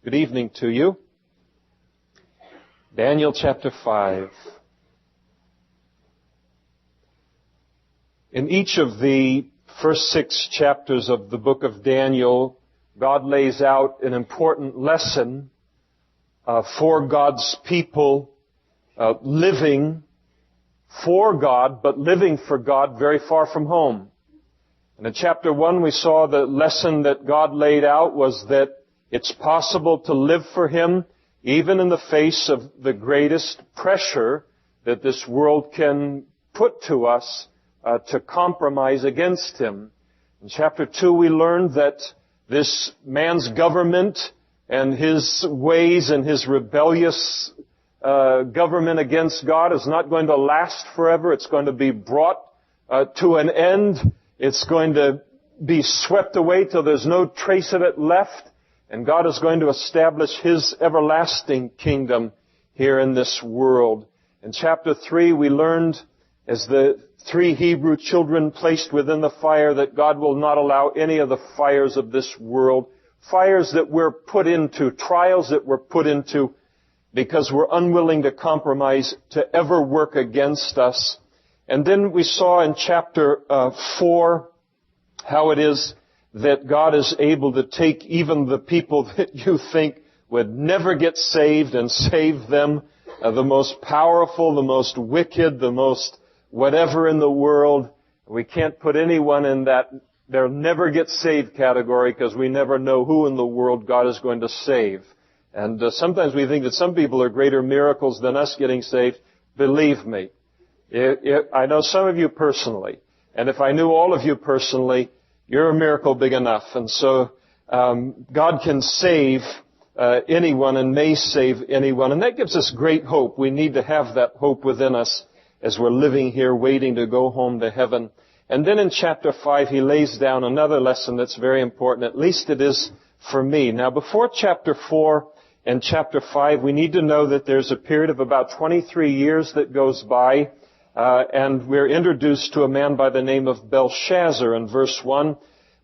Good evening to you. Daniel chapter 5. In each of the first 6 chapters of the book of Daniel, God lays out an important lesson for God's people living for God, but living for God very far from home. And in chapter 1, we saw the lesson that God laid out was that it's possible to live for Him even in the face of the greatest pressure that this world can put to us to compromise against Him. In chapter 2, we learned that this man's government and his ways and his rebellious government against God is not going to last forever. It's going to be brought to an end. It's going to be swept away till there's no trace of it left. And God is going to establish His everlasting kingdom here in this world. In chapter 3, we learned, as the 3 Hebrew children placed within the fire, that God will not allow any of the fires of this world, fires that we're put into, trials that we're put into, because we're unwilling to compromise, to ever work against us. And then we saw in chapter 4 how it is that God is able to take even the people that you think would never get saved and save them, the most powerful, the most wicked, the most whatever in the world. We can't put anyone in that they'll never get saved category because we never know who in the world God is going to save. And sometimes we think that some people are greater miracles than us getting saved. Believe me, I know some of you personally, and if I knew all of you personally, you're a miracle big enough. And so God can save anyone and may save anyone. And that gives us great hope. We need to have that hope within us as we're living here waiting to go home to heaven. And then in chapter 5, he lays down another lesson that's very important. At least it is for me. Now, before chapter 4 and chapter 5, we need to know that there's a period of about 23 years that goes by. And we're introduced to a man by the name of Belshazzar in verse 1.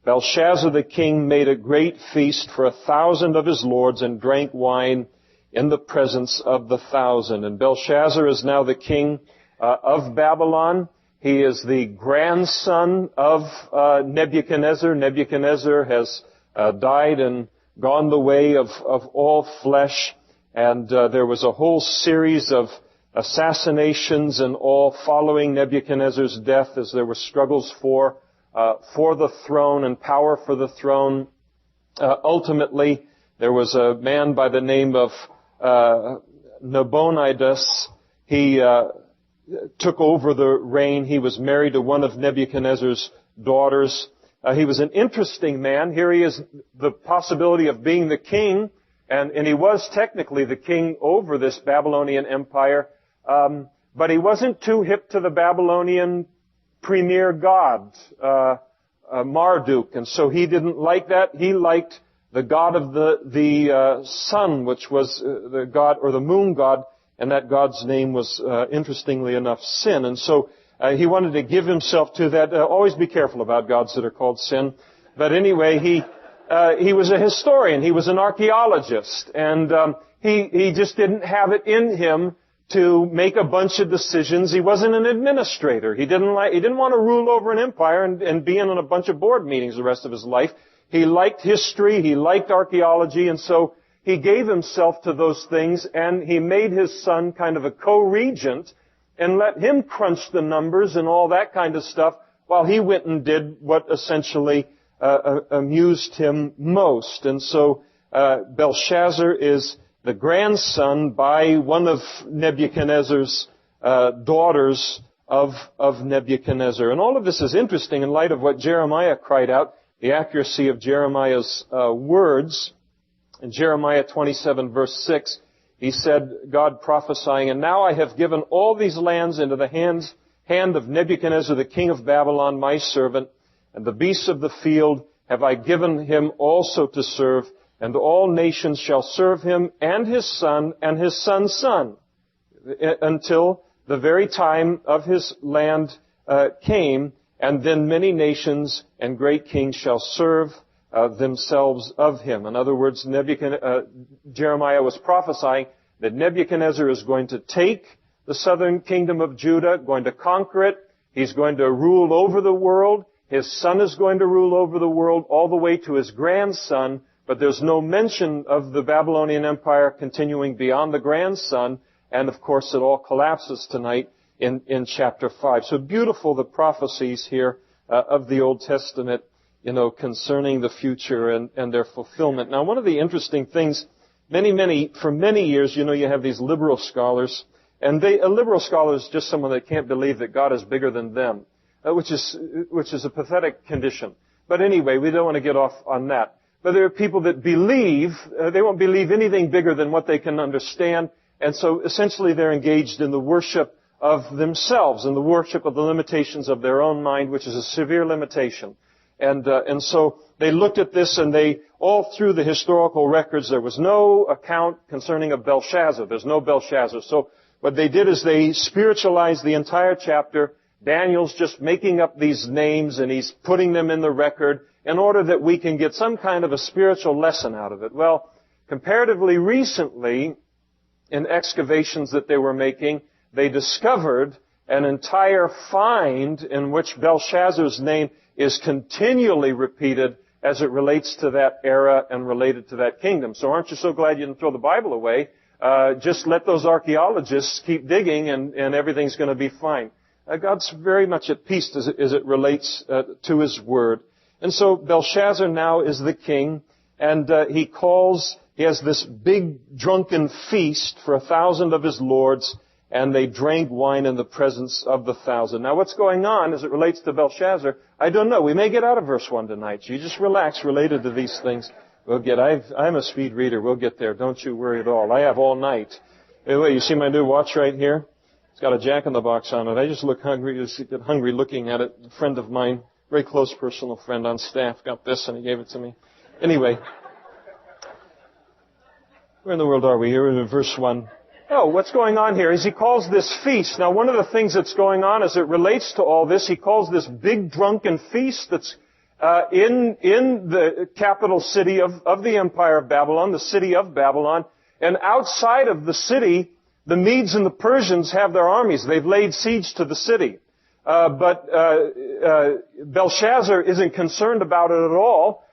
Belshazzar the king made a great feast for 1,000 of his lords and drank wine in the presence of the 1,000. And Belshazzar is now the king of Babylon. He is the grandson of Nebuchadnezzar. Nebuchadnezzar has died and gone the way of all flesh. And there was a whole series of assassinations and all following Nebuchadnezzar's death as there were struggles for the throne and power for the throne. Ultimately, there was a man by the name of Nabonidus. He took over the reign. He was married to one of Nebuchadnezzar's daughters. He was an interesting man. Here he is, the possibility of being the king, and he was technically the king over this Babylonian empire. But he wasn't too hip to the Babylonian premier god, Marduk, and so he didn't like that. He liked the god of the sun, which was the god, or the moon god, and that god's name was, interestingly enough, Sin. And so he wanted to give himself to that. Always be careful about gods that are called Sin. But anyway, he was a historian. He was an archaeologist, and he just didn't have it in him to make a bunch of decisions. He wasn't an administrator. He didn't want to rule over an empire and be in on a bunch of board meetings the rest of his life. He liked history. He liked archaeology. And so he gave himself to those things, and he made his son kind of a co-regent and let him crunch the numbers and all that kind of stuff while he went and did what essentially amused him most. And so Belshazzar is the grandson by one of Nebuchadnezzar's daughters of Nebuchadnezzar. And all of this is interesting in light of what Jeremiah cried out, the accuracy of Jeremiah's words. In Jeremiah 27 verse 6, he said, God prophesying, and now I have given all these lands into the hand of Nebuchadnezzar, the king of Babylon, my servant, and the beasts of the field have I given him also to serve, and all nations shall serve him and his son's son, until the very time of his land came, and then many nations and great kings shall serve themselves of him. In other words, Jeremiah was prophesying that Nebuchadnezzar is going to take the southern kingdom of Judah, going to conquer it. He's going to rule over the world. His son is going to rule over the world all the way to his grandson, but there's no mention of the Babylonian Empire continuing beyond the grandson, and of course it all collapses tonight in chapter 5. So beautiful the prophecies here of the Old Testament, concerning the future and their fulfillment. Now, one of the interesting things, for many years, you have these liberal scholars, and a liberal scholar is just someone that can't believe that God is bigger than them, which is a pathetic condition. But anyway, we don't want to get off on that. But there are people that believe, they won't believe anything bigger than what they can understand, and so essentially they're engaged in the worship of themselves, in the worship of the limitations of their own mind, which is a severe limitation. And so they looked at this, and all through the historical records, there was no account concerning a Belshazzar. There's no Belshazzar. So what they did is they spiritualized the entire chapter. Daniel's just making up these names, and he's putting them in the record in order that we can get some kind of a spiritual lesson out of it. Well, comparatively recently, in excavations that they were making, they discovered an entire find in which Belshazzar's name is continually repeated as it relates to that era and related to that kingdom. So aren't you so glad you didn't throw the Bible away? Just let those archaeologists keep digging, and everything's going to be fine. God's very much at peace as it relates to His Word. And so Belshazzar now is the king, and he has this big drunken feast for 1,000 of his lords, and they drank wine in the presence of the 1,000. Now what's going on as it relates to Belshazzar, I don't know. We may get out of verse 1 tonight. So you just relax related to these things. I'm a speed reader. We'll get there. Don't you worry at all. I have all night. Anyway, you see my new watch right here? It's got a Jack-in-the-Box on it. I just get hungry looking at it. A friend of mine, very close personal friend on staff, got this and he gave it to me. Anyway, where in the world are we? Here in verse 1. Oh, what's going on here is he calls this feast. Now, one of the things that's going on as it relates to all this, he calls this big drunken feast that's in the capital city of the Empire of Babylon, the city of Babylon. And outside of the city, the Medes and the Persians have their armies. They've laid siege to the city. But Belshazzar isn't concerned about it at all.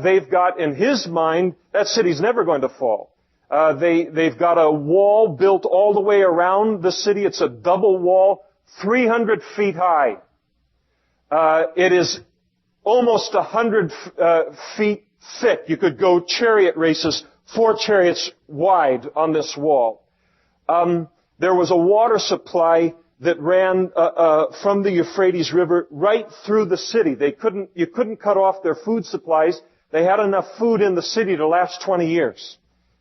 They've got in his mind, that city's never going to fall. They've got a wall built all the way around the city. It's a double wall, 300 feet high. It is almost 100 feet thick. You could go chariot races, 4 chariots wide on this wall. There was a water supply that ran from the Euphrates River right through the city. You couldn't cut off their food supplies. They had enough food in the city to last 20 years.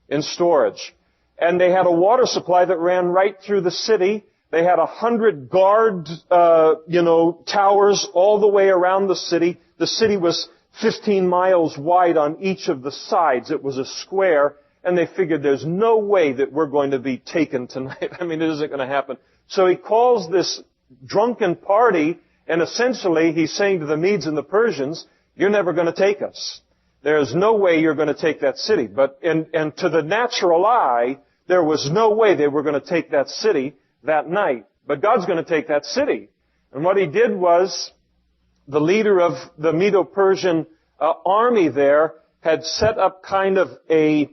In storage. And they had a water supply that ran right through the city. They had 100 guard, towers all the way around the city. The city was 15 miles wide on each of the sides. It was a square, and they figured there's no way that we're going to be taken tonight. I mean, it isn't going to happen. So he calls this drunken party, and essentially he's saying to the Medes and the Persians, you're never going to take us. There's no way you're going to take that city. And to the natural eye, there was no way they were going to take that city that night. But God's going to take that city. And what he did was, the leader of the Medo-Persian army there had set up kind of a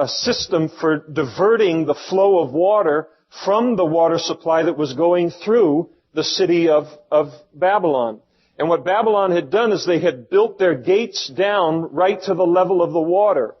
system for diverting the flow of water from the water supply that was going through the city of Babylon. And what Babylon had done is they had built their gates down right to the level of the water.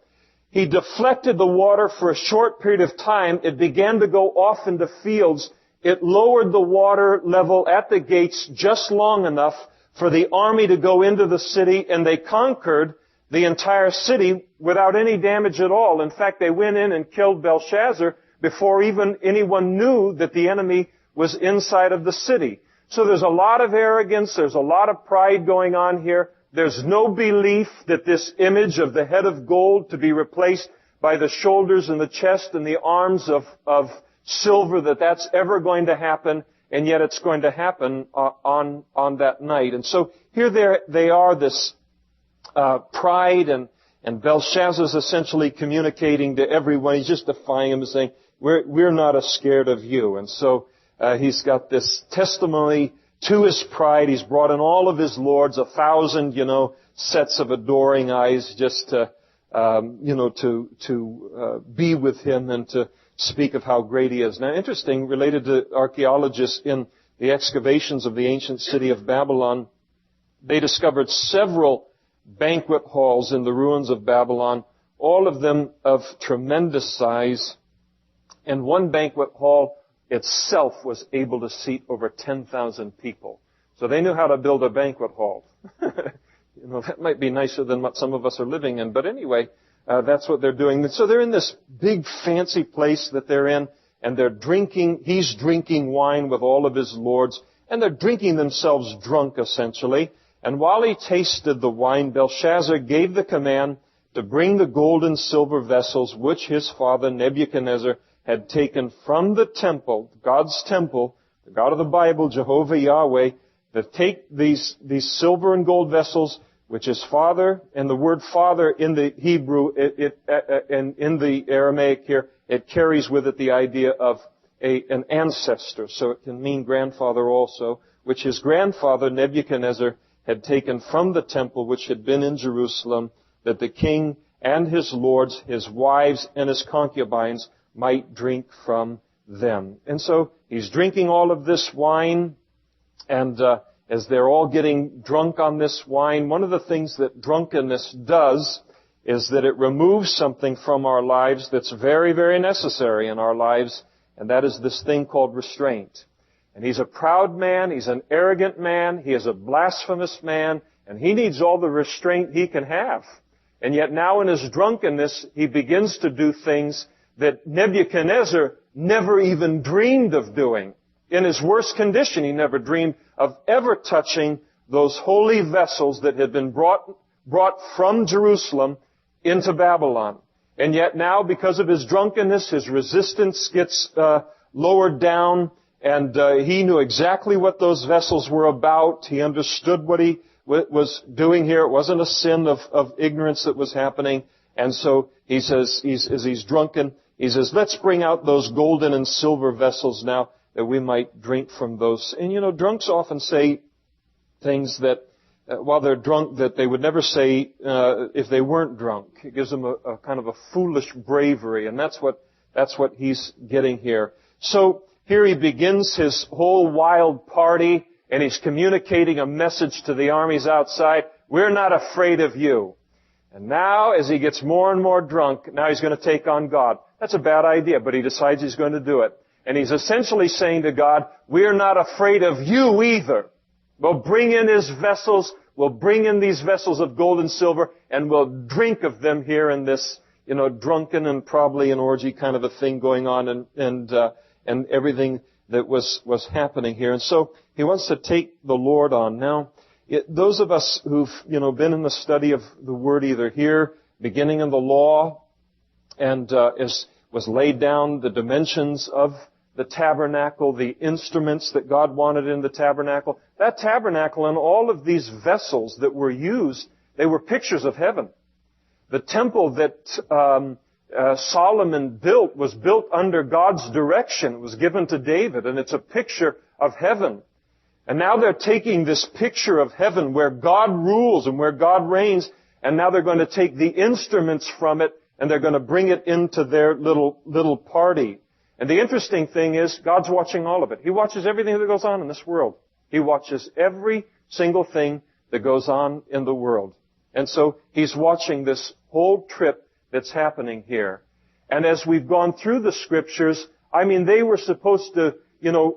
He deflected the water for a short period of time. It began to go off into fields. It lowered the water level at the gates just long enough for the army to go into the city, and they conquered the entire city without any damage at all. In fact, they went in and killed Belshazzar before even anyone knew that the enemy was inside of the city. So there's a lot of arrogance, there's a lot of pride going on here. There's no belief that this image of the head of gold to be replaced by the shoulders and the chest and the arms of silver, that's ever going to happen, and yet it's going to happen on that night. And so here they are, this pride, and Belshazzar's essentially communicating to everyone. He's just defying him and saying, we're not as scared of you. And so he's got this testimony to his pride. He's brought in all of his lords, 1,000, sets of adoring eyes, just to be with him and to speak of how great he is. Now, interesting, related to archaeologists in the excavations of the ancient city of Babylon, they discovered several banquet halls in the ruins of Babylon, all of them of tremendous size. And one banquet hall itself was able to seat over 10,000 people. So they knew how to build a banquet hall. That might be nicer than what some of us are living in. But anyway, that's what they're doing. So they're in this big fancy place that they're in, and he's drinking wine with all of his lords, and they're drinking themselves drunk, essentially. And while he tasted the wine, Belshazzar gave the command to bring the gold and silver vessels which his father Nebuchadnezzar had taken from the temple, God's temple, the God of the Bible, Jehovah Yahweh, to take these silver and gold vessels, which is father, and the word father in the Hebrew, and in the Aramaic here, it carries with it the idea of an ancestor, so it can mean grandfather also, which his grandfather Nebuchadnezzar had taken from the temple which had been in Jerusalem, that the king and his lords, his wives, and his concubines might drink from them. And so he's drinking all of this wine, and as they're all getting drunk on this wine, one of the things that drunkenness does is that it removes something from our lives that's very, very necessary in our lives, and that is this thing called restraint. And he's a proud man, he's an arrogant man, he is a blasphemous man, and he needs all the restraint he can have. And yet now in his drunkenness, he begins to do things that Nebuchadnezzar never even dreamed of doing. In his worst condition, he never dreamed of ever touching those holy vessels that had been brought from Jerusalem into Babylon. And yet now, because of his drunkenness, his resistance gets lowered down, and he knew exactly what those vessels were about. He understood what he was doing here. It wasn't a sin of ignorance that was happening. And so he says, as he's drunken, he says, let's bring out those golden and silver vessels now that we might drink from those. And drunks often say things that while they're drunk that they would never say if they weren't drunk. It gives them a kind of a foolish bravery, and that's what he's getting here. So here he begins his whole wild party, and he's communicating a message to the armies outside. We're not afraid of you. And now, as he gets more and more drunk, now he's going to take on God. That's a bad idea, but he decides he's going to do it. And he's essentially saying to God, we're not afraid of you either. We'll bring in his vessels, we'll bring in these vessels of gold and silver, and we'll drink of them here in this, drunken and probably an orgy kind of a thing going on, and everything that was happening here. And so he wants to take the Lord on. Now, those of us who've, been in the study of the Word either here, beginning in the law, and was laid down the dimensions of the tabernacle, the instruments that God wanted in the tabernacle. That tabernacle and all of these vessels that were used, they were pictures of heaven. The temple that Solomon built was built under God's direction. It was given to David, and it's a picture of heaven. And now they're taking this picture of heaven where God rules and where God reigns, and now they're going to take the instruments from it and they're going to bring it into their little party. And the interesting thing is, God's watching all of it. He watches everything that goes on in this world. He watches every single thing that goes on in the world. And so He's watching this whole trip that's happening here. And as we've gone through the Scriptures, they were supposed to,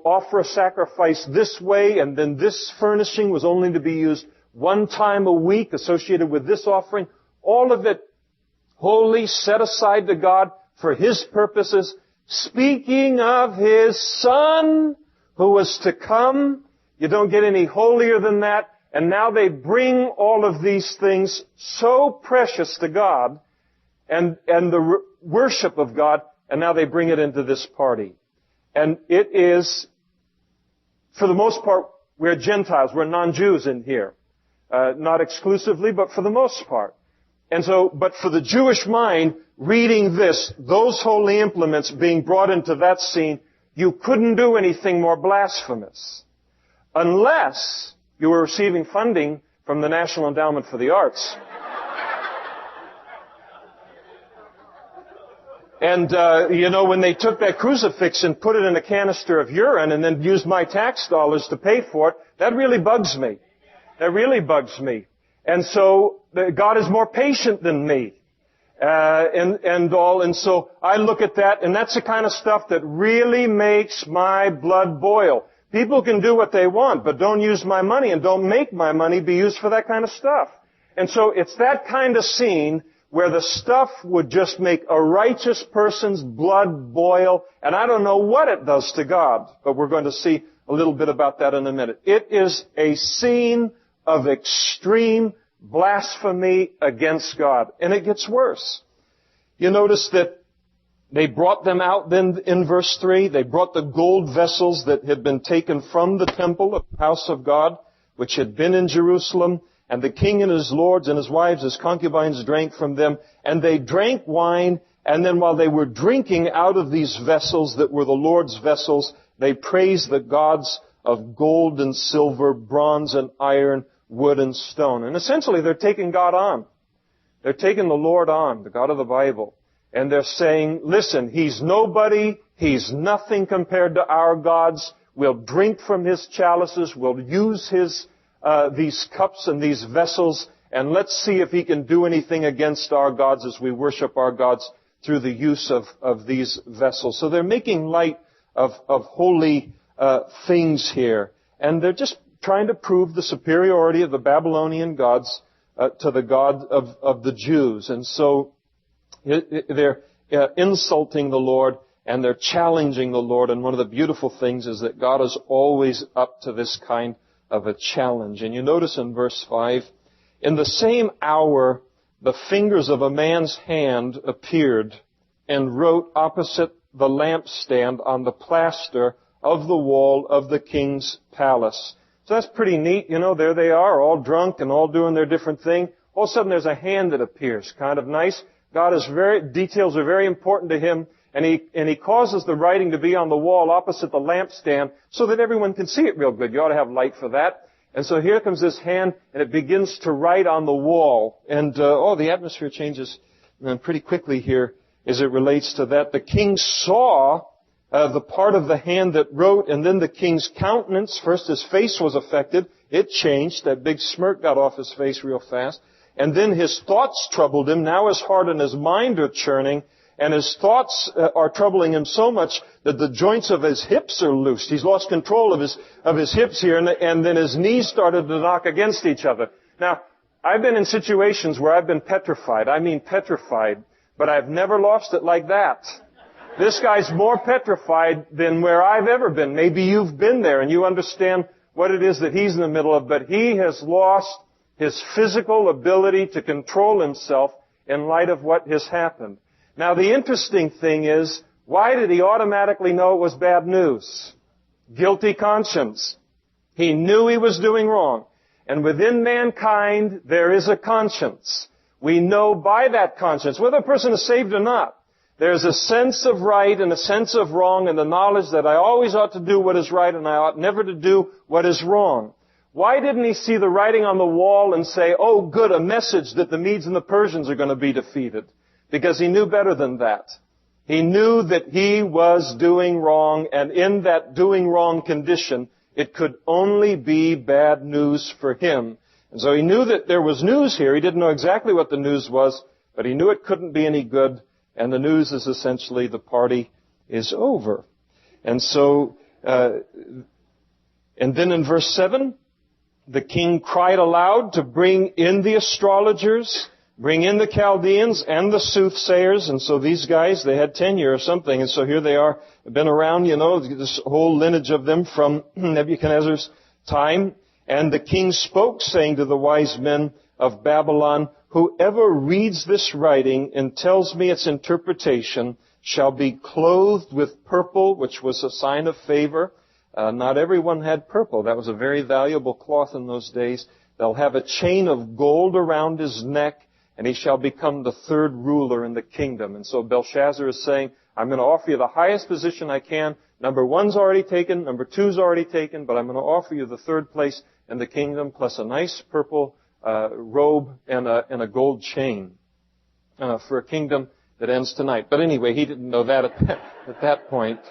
offer a sacrifice this way, and then this furnishing was only to be used one time a week associated with this offering. All of it holy, set aside to God for His purposes, speaking of His Son who was to come. You don't get any holier than that. And now they bring all of these things so precious to God and the worship of God, and now they bring it into this party. And it is, for the most part, we're Gentiles, we're non-Jews in here. Not exclusively, but for the most part. And so, but for the Jewish mind, reading this, those holy implements being brought into that scene, you couldn't do anything more blasphemous. Unless you were receiving funding from the National Endowment for the Arts. And, when they took that crucifix and put it in a canister of urine and then used my tax dollars to pay for it, that really bugs me. That really bugs me. And so, God is more patient than me. And so I look at that, and that's the kind of stuff that really makes my blood boil. People can do what they want, but don't use my money and don't make my money be used for that kind of stuff. And so it's that kind of scene where the stuff would just make a righteous person's blood boil, and I don't know what it does to God, but we're going to see a little bit about that in a minute. It is a scene of extreme blasphemy against God, and it gets worse. You notice that they brought them out then in verse 3. They brought the gold vessels that had been taken from the temple of the house of God, which had been in Jerusalem. And the king and his lords and his wives, his concubines, drank from them. And they drank wine. And then while they were drinking out of these vessels that were the Lord's vessels, they praised the gods of gold and silver, bronze and iron, wood and stone. And essentially they're taking God on. They're taking the Lord on, the God of the Bible. And they're saying, listen, He's nobody. He's nothing compared to our gods. We'll drink from His chalices. We'll use these cups and these vessels, and let's see if He can do anything against our gods as we worship our gods through the use of these vessels. So they're making light of holy things here, and they're just trying to prove the superiority of the Babylonian gods to the God of the Jews. And so they're insulting the Lord, and they're challenging the Lord. And one of the beautiful things is that God is always up to this kind of a challenge. And you notice in verse 5, in the same hour, the fingers of a man's hand appeared and wrote opposite the lampstand on the plaster of the wall of the king's palace. So that's pretty neat. There they are, all drunk and all doing their different thing. All of a sudden there's a hand that appears. Kind of nice. Details are very important to Him. And he causes the writing to be on the wall opposite the lampstand so that everyone can see it real good. You ought to have light for that. And so here comes this hand, and it begins to write on the wall. And, the atmosphere changes pretty quickly here as it relates to that. The king saw the part of the hand that wrote, and then the king's countenance. First his face was affected. It changed. That big smirk got off his face real fast. And then his thoughts troubled him. Now his heart and his mind are churning. And his thoughts are troubling him so much that the joints of his hips are loosed. He's lost control of his hips here, and then his knees started to knock against each other. Now, I've been in situations where I've been petrified. I mean petrified. But I've never lost it like that. This guy's more petrified than where I've ever been. Maybe you've been there and you understand what it is that he's in the middle of, but he has lost his physical ability to control himself in light of what has happened. Now, the interesting thing is, why did he automatically know it was bad news? Guilty conscience. He knew he was doing wrong. And within mankind, there is a conscience. We know by that conscience, whether a person is saved or not, there's a sense of right and a sense of wrong and the knowledge that I always ought to do what is right and I ought never to do what is wrong. Why didn't he see the writing on the wall and say, oh, good, a message that the Medes and the Persians are going to be defeated? Because he knew better than that. He knew that he was doing wrong, and in that doing wrong condition, it could only be bad news for him. And so he knew that there was news here. He didn't know exactly what the news was, but he knew it couldn't be any good, and the news is essentially the party is over. And so, and then in verse 7, the king cried aloud to bring in the astrologers, bring in the Chaldeans and the soothsayers. And so these guys, they had tenure or something. And so here they are, been around, this whole lineage of them from Nebuchadnezzar's time. And the king spoke, saying to the wise men of Babylon, whoever reads this writing and tells me its interpretation shall be clothed with purple, which was a sign of favor. Not everyone had purple. That was a very valuable cloth in those days. They'll have a chain of gold around his neck, and he shall become the third ruler in the kingdom. And so Belshazzar is saying, I'm going to offer you the highest position I can. Number one's already taken, number two's already taken, but I'm going to offer you the third place in the kingdom, plus a nice purple robe and a gold chain for a kingdom that ends tonight. But anyway, he didn't know that at that point.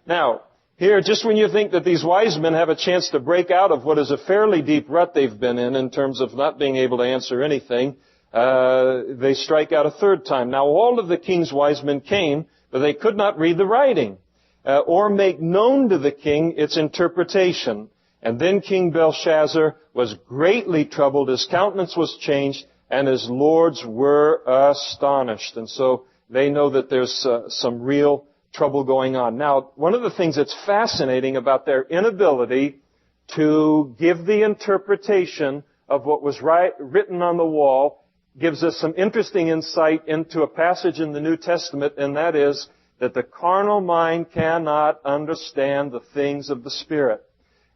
Now, here, just when you think that these wise men have a chance to break out of what is a fairly deep rut they've been in terms of not being able to answer anything, they strike out a third time. Now, all of the king's wise men came, but they could not read the writing, or make known to the king its interpretation. And then King Belshazzar was greatly troubled, his countenance was changed, and his lords were astonished. And so they know that there's some real trouble going on. Now, one of the things that's fascinating about their inability to give the interpretation of what was written on the wall gives us some interesting insight into a passage in the New Testament, and that is that the carnal mind cannot understand the things of the Spirit.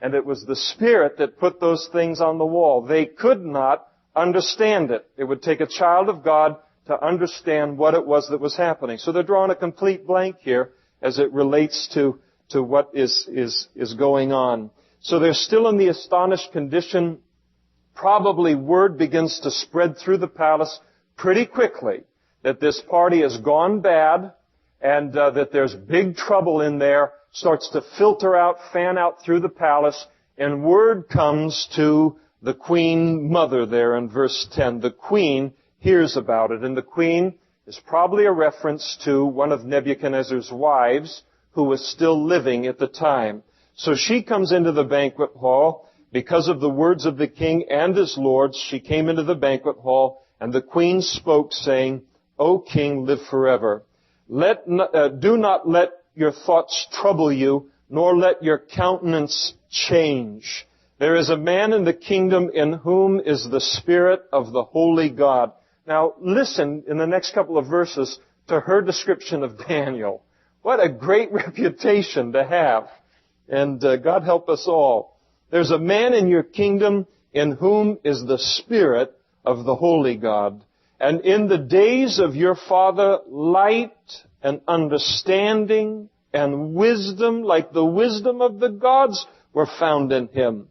And it was the Spirit that put those things on the wall. They could not understand it. It would take a child of God to understand what it was that was happening. So they're drawing a complete blank here as it relates to what is going on. So they're still in the astonished condition. Probably word begins to spread through the palace pretty quickly that this party has gone bad and that there's big trouble in there, starts to filter out, fan out through the palace, and word comes to the queen mother there in verse 10. The queen hears about it, and the queen is probably a reference to one of Nebuchadnezzar's wives who was still living at the time. So she comes into the banquet hall. Because of the words of the king and his lords, she came into the banquet hall, and the queen spoke, saying, O king, live forever. Do not let your thoughts trouble you, nor let your countenance change. There is a man in the kingdom in whom is the Spirit of the Holy God. Now, listen in the next couple of verses to her description of Daniel. What a great reputation to have. And God help us all. There's a man in your kingdom in whom is the Spirit of the Holy God. And in the days of your father, light and understanding and wisdom, like the wisdom of the gods, were found in him.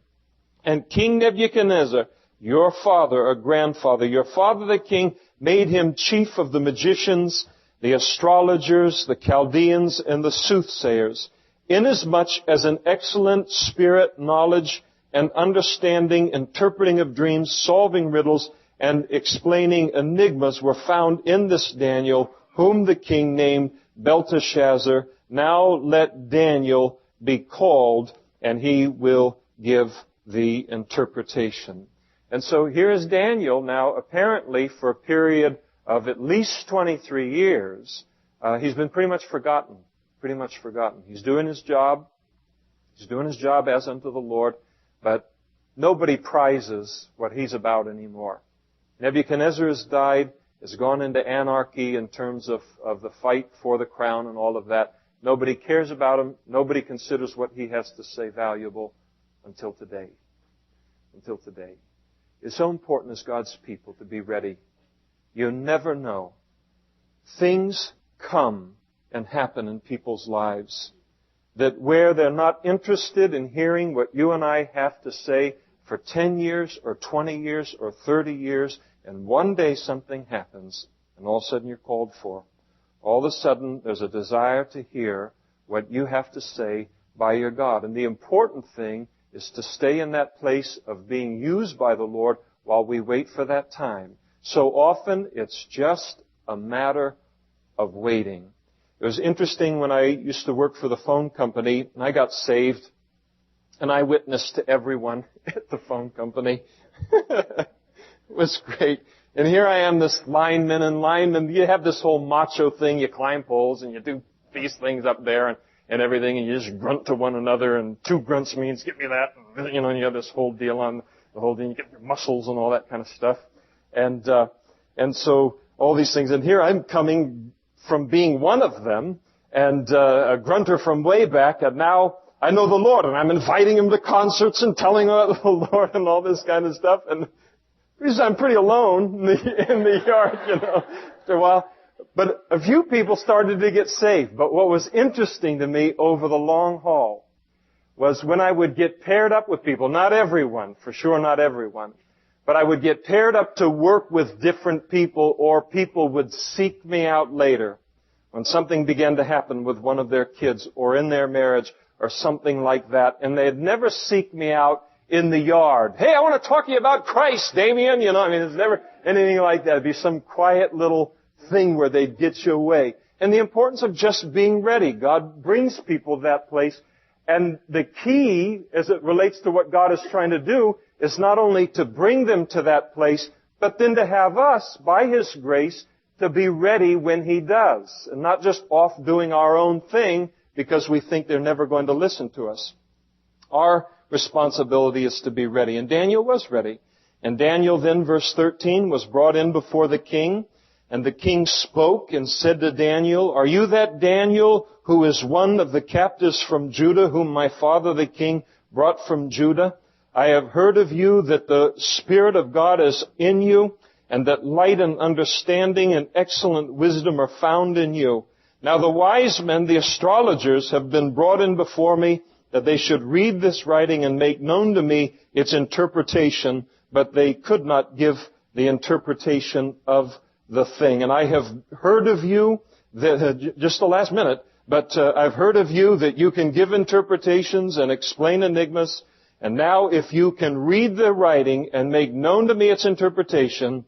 And King Nebuchadnezzar, your father or grandfather, your father the king, made him chief of the magicians, the astrologers, the Chaldeans, and the soothsayers, inasmuch as an excellent spirit, knowledge, and understanding, interpreting of dreams, solving riddles, and explaining enigmas were found in this Daniel, whom the king named Belteshazzar. Now let Daniel be called, and he will give the interpretation. And so here is Daniel now, apparently for a period of at least 23 years. He's been pretty much forgotten. He's doing his job. He's doing his job as unto the Lord, but nobody prizes what he's about anymore. Nebuchadnezzar has died, has gone into anarchy in terms of the fight for the crown and all of that. Nobody cares about him. Nobody considers what he has to say valuable until today. Until today. It's so important as God's people to be ready. You never know. Things come and happen in people's lives that where they're not interested in hearing what you and I have to say for 10 years or 20 years or 30 years, and one day something happens, and all of a sudden you're called for. All of a sudden there's a desire to hear what you have to say by your God. And the important thing is to stay in that place of being used by the Lord while we wait for that time. So often it's just a matter of waiting. It was interesting when I used to work for the phone company, and I got saved, and I witnessed to everyone at the phone company. It was great. And here I am, this lineman. You have this whole macho thing. You climb poles, and you do these things up there and everything, and you just grunt to one another, and 2 grunts means, get me that. And you have this whole deal on the whole thing. You get your muscles and all that kind of stuff. And so all these things. And here I'm coming from being one of them, and a grunter from way back, and now I know the Lord, and I'm inviting him to concerts and telling him about the Lord and all this kind of stuff. And I'm pretty alone in the yard, after a while. But a few people started to get saved. But what was interesting to me over the long haul was when I would get paired up with people, not everyone, for sure not everyone, but I would get paired up to work with different people, or people would seek me out later when something began to happen with one of their kids or in their marriage or something like that. And they'd never seek me out in the yard. Hey, I want to talk to you about Christ, Damian. It's never anything like that. It'd be some quiet little thing where they'd get you away. And the importance of just being ready. God brings people to that place. And the key, as it relates to what God is trying to do, is not only to bring them to that place, but then to have us, by His grace, to be ready when He does. And not just off doing our own thing because we think they're never going to listen to us. Our responsibility is to be ready. And Daniel was ready. And Daniel then, verse 13, was brought in before the king. And the king spoke and said to Daniel, "Are you that Daniel who is one of the captives from Judah, whom my father the king brought from Judah? I have heard of you that the Spirit of God is in you, and that light and understanding and excellent wisdom are found in you. Now the wise men, the astrologers, have been brought in before me, that they should read this writing and make known to me its interpretation, but they could not give the interpretation of the thing. And I have heard of you, that, just the last minute, but I've heard of you that you can give interpretations and explain enigmas. And now if you can read the writing and make known to me its interpretation,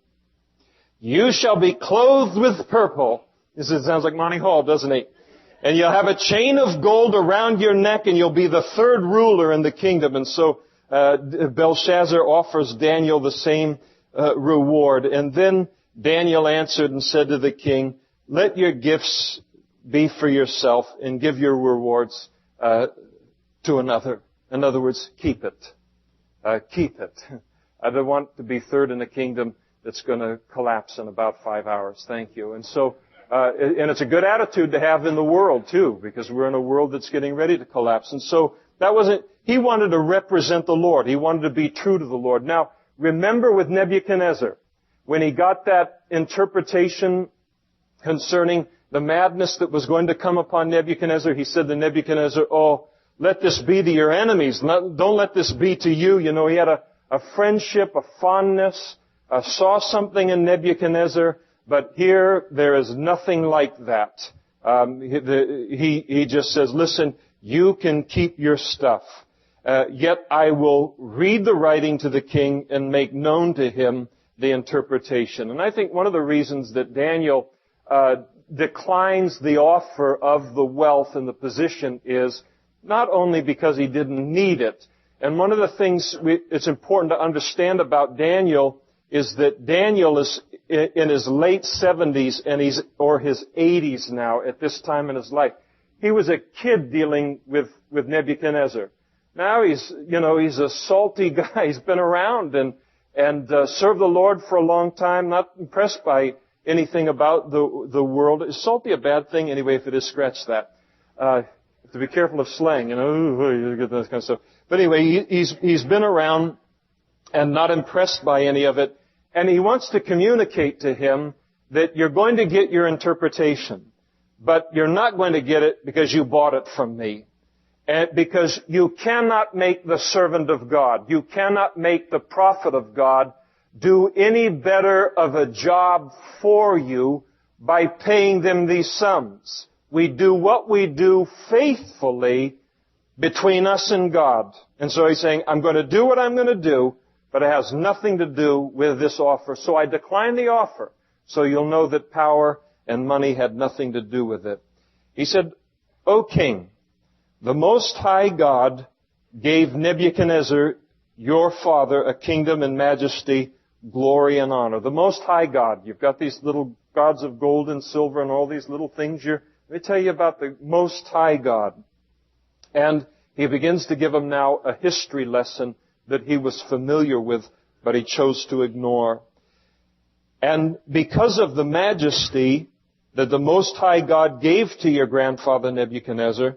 you shall be clothed with purple." This sounds like Monty Hall, doesn't it? "And you'll have a chain of gold around your neck, and you'll be the third ruler in the kingdom." And so Belshazzar offers Daniel the same reward. And then Daniel answered and said to the king, "Let your gifts be for yourself and give your rewards to another." In other words, keep it. Keep it. I don't want to be third in a kingdom that's going to collapse in about 5 hours. Thank you. And so, and it's a good attitude to have in the world too, because we're in a world that's getting ready to collapse. And so he wanted to represent the Lord. He wanted to be true to the Lord. Now, remember with Nebuchadnezzar, when he got that interpretation concerning the madness that was going to come upon Nebuchadnezzar, he said to Nebuchadnezzar, "Oh, let this be to your enemies. Don't let this be to you." He had a friendship, a fondness, saw something in Nebuchadnezzar, but here there is nothing like that. He just says, "Listen, you can keep your stuff. Yet I will read the writing to the king and make known to him the interpretation." And I think one of the reasons that Daniel declines the offer of the wealth and the position is not only because he didn't need it. And one of the things it's important to understand about Daniel is that Daniel is in his late 70s or his 80s now at this time in his life. He was a kid dealing with Nebuchadnezzar. Now he's a salty guy. He's been around and served the Lord for a long time, not impressed by anything about the world. Is salty a bad thing? Anyway, if it is, scratch that. To be careful of slang, you get that kind of stuff. But anyway, he's been around and not impressed by any of it. And he wants to communicate to him that you're going to get your interpretation, but you're not going to get it because you bought it from me. And because you cannot make the servant of God, you cannot make the prophet of God do any better of a job for you by paying them these sums. We do what we do faithfully between us and God. And so he's saying, I'm going to do what I'm going to do, but it has nothing to do with this offer. So I decline the offer. So you'll know that power and money had nothing to do with it. He said, "O king, the Most High God gave Nebuchadnezzar, your father, a kingdom and majesty, glory and honor." The Most High God. You've got these little gods of gold and silver and all these little things. Let me tell you about the Most High God. And he begins to give him now a history lesson that he was familiar with, but he chose to ignore. "And because of the majesty that the Most High God gave to your grandfather Nebuchadnezzar,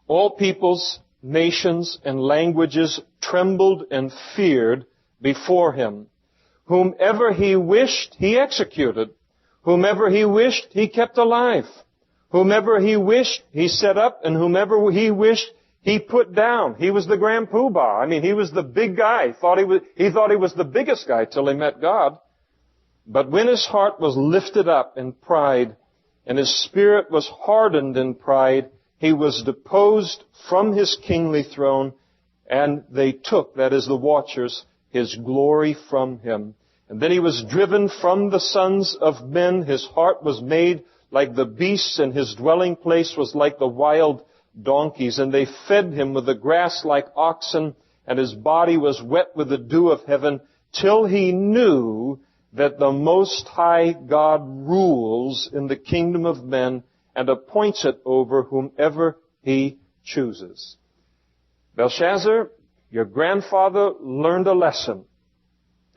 All peoples, nations, and languages trembled and feared before him. Whomever he wished, he executed. Whomever he wished, he kept alive. Whomever he wished, he set up, and whomever he wished, he put down. He was the grand poobah. I mean, he was the big guy. He thought he was the biggest guy till he met God. But when his heart was lifted up in pride, and his spirit was hardened in pride, he was deposed from his kingly throne, and they took, that is the watchers, his glory from him. And then he was driven from the sons of men. His heart was made like the beasts, and his dwelling place was like the wild donkeys. And they fed him with the grass like oxen, and his body was wet with the dew of heaven, till he knew that the Most High God rules in the kingdom of men and appoints it over whomever he chooses. Belshazzar, your grandfather learned a lesson,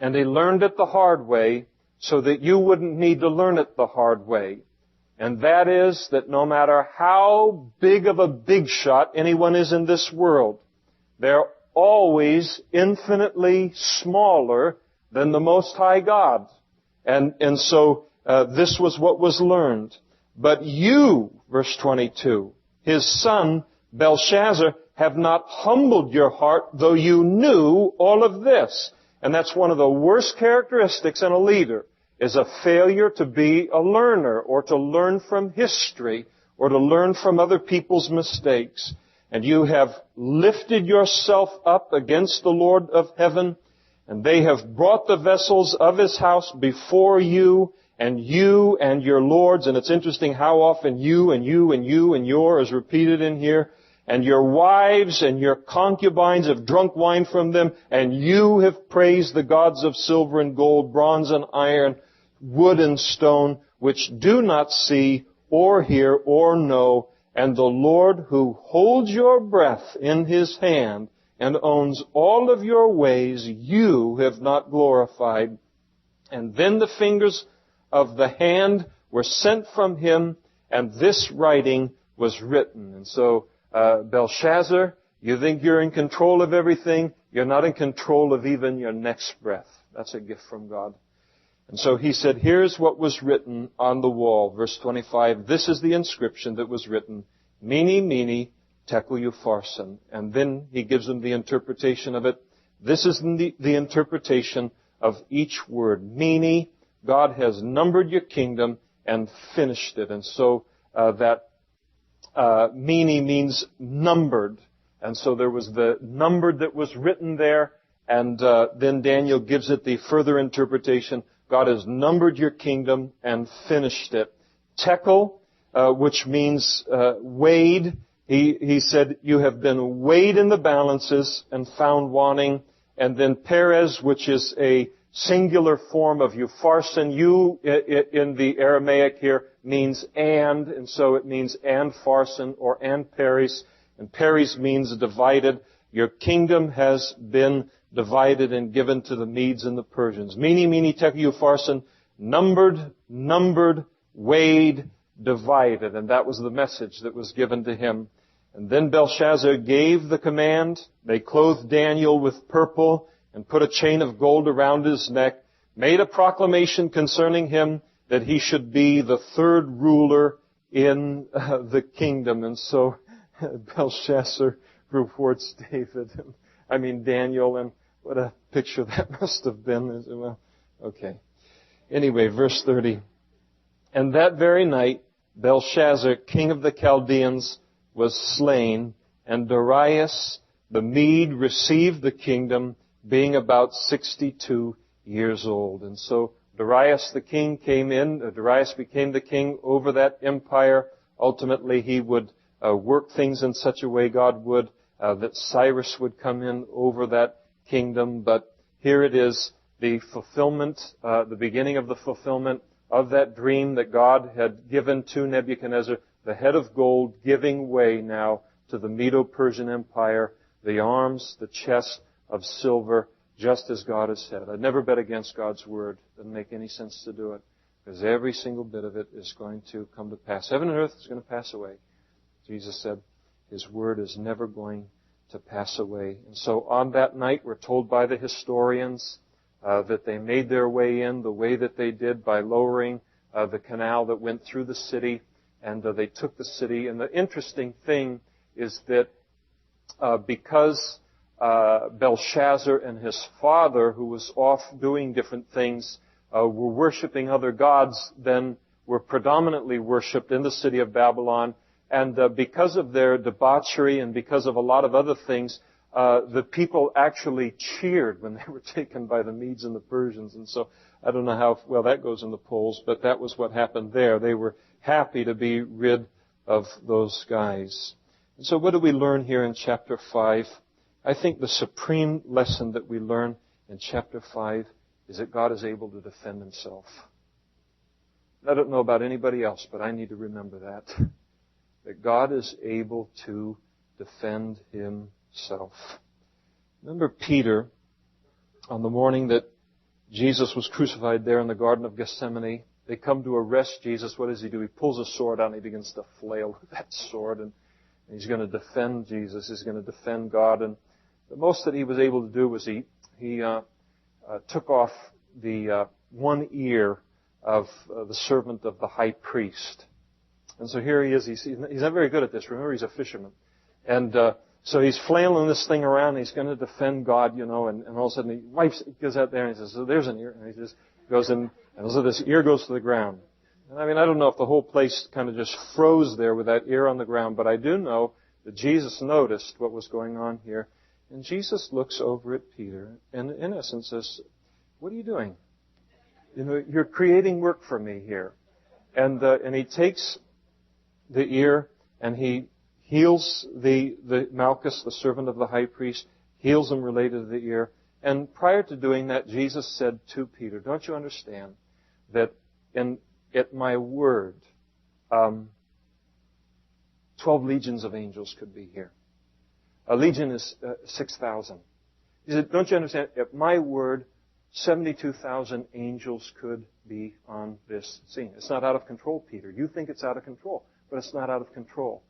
and he learned it the hard way so that you wouldn't need to learn it the hard way. And that is that no matter how big of a big shot anyone is in this world, they're always infinitely smaller than the Most High God. And so this was what was learned. But you, verse 22, his son, Belshazzar, have not humbled your heart, though you knew all of this. And that's one of the worst characteristics in a leader, is a failure to be a learner, or to learn from history, or to learn from other people's mistakes. And you have lifted yourself up against the Lord of heaven, and they have brought the vessels of his house before you and your lords. And it's interesting how often you and your is repeated in here. And your wives and your concubines have drunk wine from them, and you have praised the gods of silver and gold, bronze and iron, wood and stone, which do not see or hear or know. And the Lord, who holds your breath in his hand and owns all of your ways, you have not glorified. And then the fingers of the hand were sent from him, and this writing was written. And so, Belshazzar, you think you're in control of everything. You're not in control of even your next breath. That's a gift from God. And so he said, here's what was written on the wall. Verse 25, this is the inscription that was written. Mene, mene, tekel upharsin. And then he gives them the interpretation of it. This is the interpretation of each word. Mene, God has numbered your kingdom and finished it. And so mene means numbered. And so there was the numbered that was written there. And then Daniel gives it the further interpretation. God has numbered your kingdom and finished it. Tekel, which means weighed. He said, you have been weighed in the balances and found wanting. And then Perez, which is a singular form of upharsin. You, in the Aramaic here, means and so it means and pharsin or and Peres. And Peres means divided. Your kingdom has been divided and given to the Medes and the Persians. Mene, mene, tekel upharsin, numbered, weighed, divided. And that was the message that was given to him. And then Belshazzar gave the command. They clothed Daniel with purple and put a chain of gold around his neck, made a proclamation concerning him that he should be the third ruler in the kingdom. And so Belshazzar rewards Daniel, and what a picture that must have been. Well, okay. Anyway, verse 30. And that very night, Belshazzar, king of the Chaldeans, was slain, and Darius the Mede received the kingdom, being about 62 years old. And so Darius the king came in. Darius became the king over that empire. Ultimately, he would work things in such a way, God would, that Cyrus would come in over that kingdom. But here it is, the fulfillment, the beginning of the fulfillment of that dream that God had given to Nebuchadnezzar, the head of gold giving way now to the Medo-Persian Empire, the arms, the chest of silver, just as God has said. I'd never bet against God's word. Doesn't make any sense to do it, because every single bit of it is going to come to pass. Heaven and earth is going to pass away, Jesus said. His Word is never going to pass away. And so on that night, we're told by the historians that they made their way in the way that they did by lowering the canal that went through the city, and they took the city. And the interesting thing is that because Belshazzar and his father, who was off doing different things, were worshiping other gods than were predominantly worshipped in the city of Babylon, and because of their debauchery and because of a lot of other things, the people actually cheered when they were taken by the Medes and the Persians. And so I don't know how well that goes in the polls, but that was what happened there. They were happy to be rid of those guys. And so what do we learn here in chapter 5? I think the supreme lesson that we learn in chapter 5 is that God is able to defend Himself. I don't know about anybody else, but I need to remember that. That God is able to defend Himself. Remember Peter, on the morning that Jesus was crucified there in the Garden of Gethsemane, they come to arrest Jesus. What does he do? He pulls a sword out and he begins to flail with that sword, and he's going to defend Jesus. He's going to defend God. And the most that he was able to do was he took off the one ear of the servant of the high priest. And so here he is. He's not very good at this. Remember, he's a fisherman. And so he's flailing this thing around. He's going to defend God, and all of a sudden he goes out there and he says, so there's an ear. And he just goes in, and so this ear goes to the ground. And I don't know if the whole place kind of just froze there with that ear on the ground, but I do know that Jesus noticed what was going on here. And Jesus looks over at Peter and in essence says, what are you doing? You're creating work for me here. And he takes the ear and he heals the Malchus, the servant of the high priest, heals him related to the ear. And prior to doing that, Jesus said to Peter, don't you understand that at my word, 12 legions of angels could be here. A legion is 6,000. He said, don't you understand? At my word, 72,000 angels could be on this scene. It's not out of control, Peter. You think it's out of control, but it's not out of control.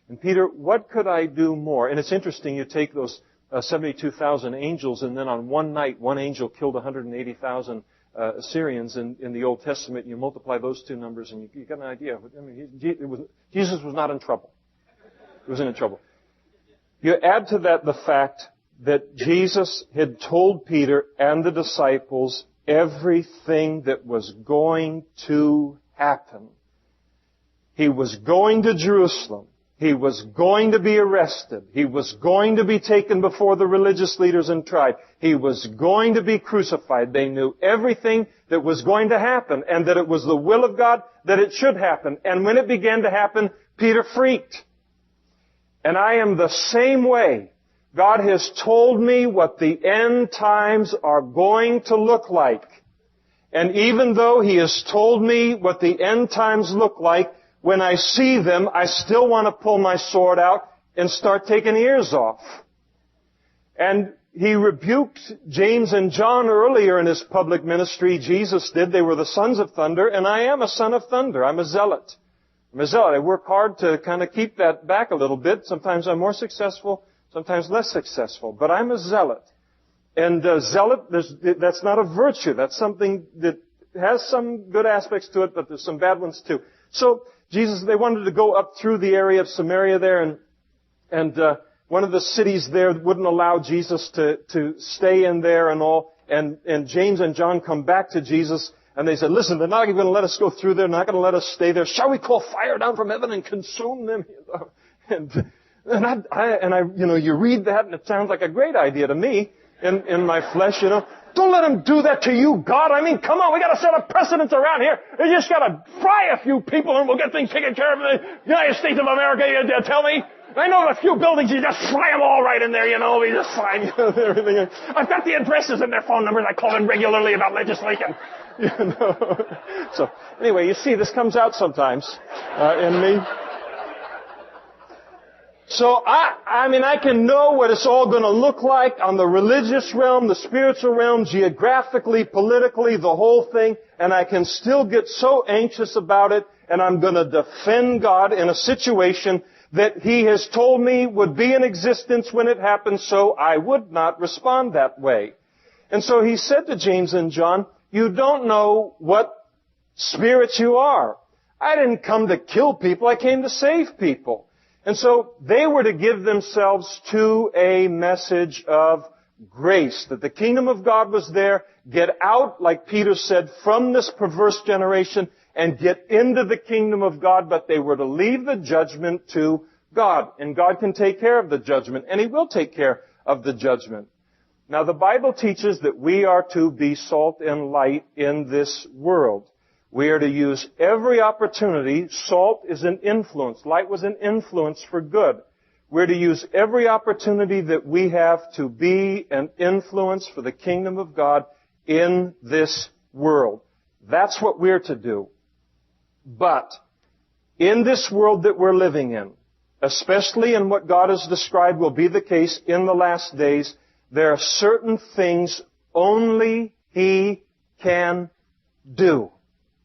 And Peter, what could I do more? And it's interesting, you take those 72,000 angels, and then on one night, one angel killed 180,000 Assyrians in the Old Testament. You multiply those two numbers, and you get an idea. Jesus was not in trouble. He wasn't in trouble. You add to that the fact that Jesus had told Peter and the disciples everything that was going to happen. He was going to Jerusalem. He was going to be arrested. He was going to be taken before the religious leaders and tried. He was going to be crucified. They knew everything that was going to happen and that it was the will of God that it should happen. And when it began to happen, Peter freaked. And I am the same way. God has told me what the end times are going to look like. And even though He has told me what the end times look like, when I see them, I still want to pull my sword out and start taking ears off. And He rebuked James and John earlier in His public ministry. Jesus did. They were the sons of thunder, and I am a son of thunder. I'm a zealot. I work hard to kind of keep that back a little bit. Sometimes I'm more successful, sometimes less successful. But I'm a zealot. And zealot, that's not a virtue. That's something that has some good aspects to it, but there's some bad ones too. So they wanted to go up through the area of Samaria there, and one of the cities there wouldn't allow Jesus to stay in there and all. And James and John come back to Jesus, and they said, listen, they're not even going to let us go through there, not going to let us stay there. Shall we call fire down from heaven and consume them? And you read that, and it sounds like a great idea to me in my flesh, Don't let them do that to you, God. Come on, we got to set a precedent around here. You just got to fry a few people and we'll get things taken care of in the United States of America. You tell me? I know a few buildings, you just fry them all right in there, we just fine, everything. I've got the addresses and their phone numbers. I call them regularly about legislation. So, anyway, you see, this comes out sometimes in me. So, I can know what it's all going to look like on the religious realm, the spiritual realm, geographically, politically, the whole thing, and I can still get so anxious about it, and I'm going to defend God in a situation that He has told me would be in existence when it happened, so I would not respond that way. And so He said to James and John, you don't know what spirits you are. I didn't come to kill people, I came to save people. And so they were to give themselves to a message of grace, that the kingdom of God was there. Get out, like Peter said, from this perverse generation and get into the kingdom of God, but they were to leave the judgment to God. And God can take care of the judgment, and He will take care of the judgment. Now, the Bible teaches that we are to be salt and light in this world. We are to use every opportunity. Salt is an influence. Light was an influence for good. We're to use every opportunity that we have to be an influence for the kingdom of God in this world. That's what we're to do. But in this world that we're living in, especially in what God has described will be the case in the last days, there are certain things only He can do.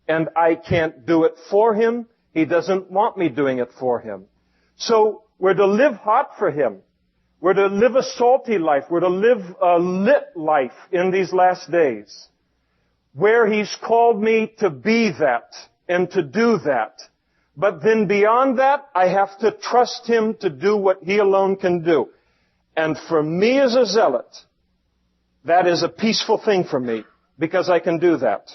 And I can't do it for Him. He doesn't want me doing it for Him. So we're to live hot for Him. We're to live a salty life. We're to live a lit life in these last days, where He's called me to be that and to do that. But then beyond that, I have to trust Him to do what He alone can do. And for me as a zealot, that is a peaceful thing for me, because I can do that.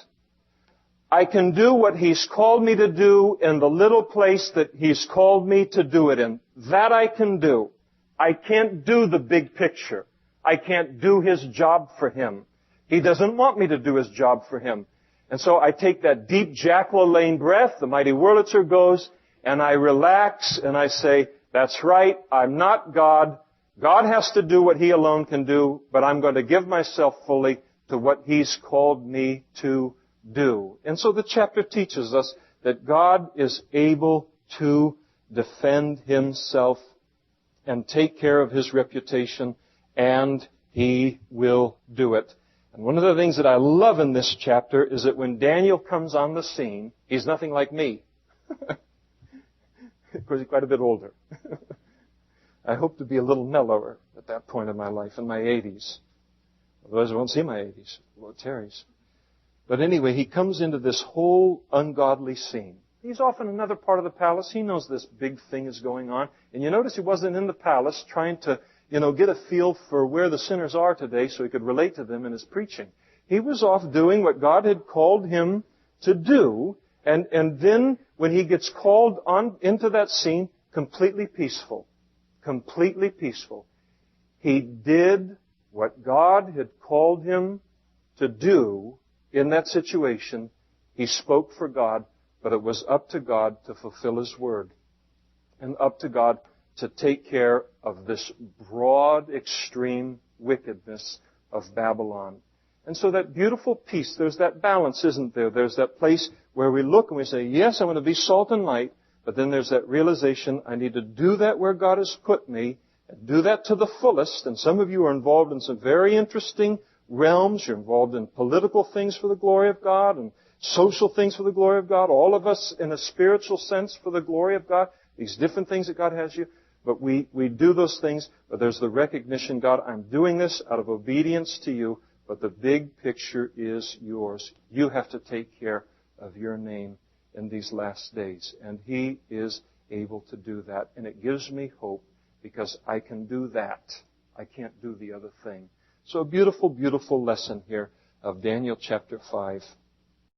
I can do what He's called me to do in the little place that He's called me to do it in. That I can do. I can't do the big picture. I can't do His job for Him. He doesn't want me to do His job for Him. And so I take that deep Jack LaLanne breath, the mighty Wurlitzer goes, and I relax and I say, that's right, I'm not God. God has to do what He alone can do, but I'm going to give myself fully to what He's called me to do. And so the chapter teaches us that God is able to defend Himself and take care of His reputation, and He will do it. And one of the things that I love in this chapter is that when Daniel comes on the scene, he's nothing like me. Of course, he's quite a bit older. I hope to be a little mellower at that point in my life, in my 80s. Otherwise, I won't see my 80s. Lord tarries. But anyway, he comes into this whole ungodly scene. He's off in another part of the palace. He knows this big thing is going on. And you notice he wasn't in the palace trying to, get a feel for where the sinners are today so he could relate to them in his preaching. He was off doing what God had called him to do. And then when he gets called on into that scene, completely peaceful. Completely peaceful. He did what God had called him to do in that situation. He spoke for God, but it was up to God to fulfill His word. And up to God to take care of this broad, extreme wickedness of Babylon. And so that beautiful peace, there's that balance, isn't there? There's that place where we look and we say, yes, I want to be salt and light, but then there's that realization, I need to do that where God has put me, and do that to the fullest. And some of you are involved in some very interesting realms. You're involved in political things for the glory of God and social things for the glory of God. All of us in a spiritual sense for the glory of God. These different things that God has you. But we do those things, but there's the recognition, God, I'm doing this out of obedience to You, but the big picture is Yours. You have to take care of Your name in these last days. And He is able to do that. And it gives me hope because I can do that. I can't do the other thing. So a beautiful, beautiful lesson here of Daniel chapter 5.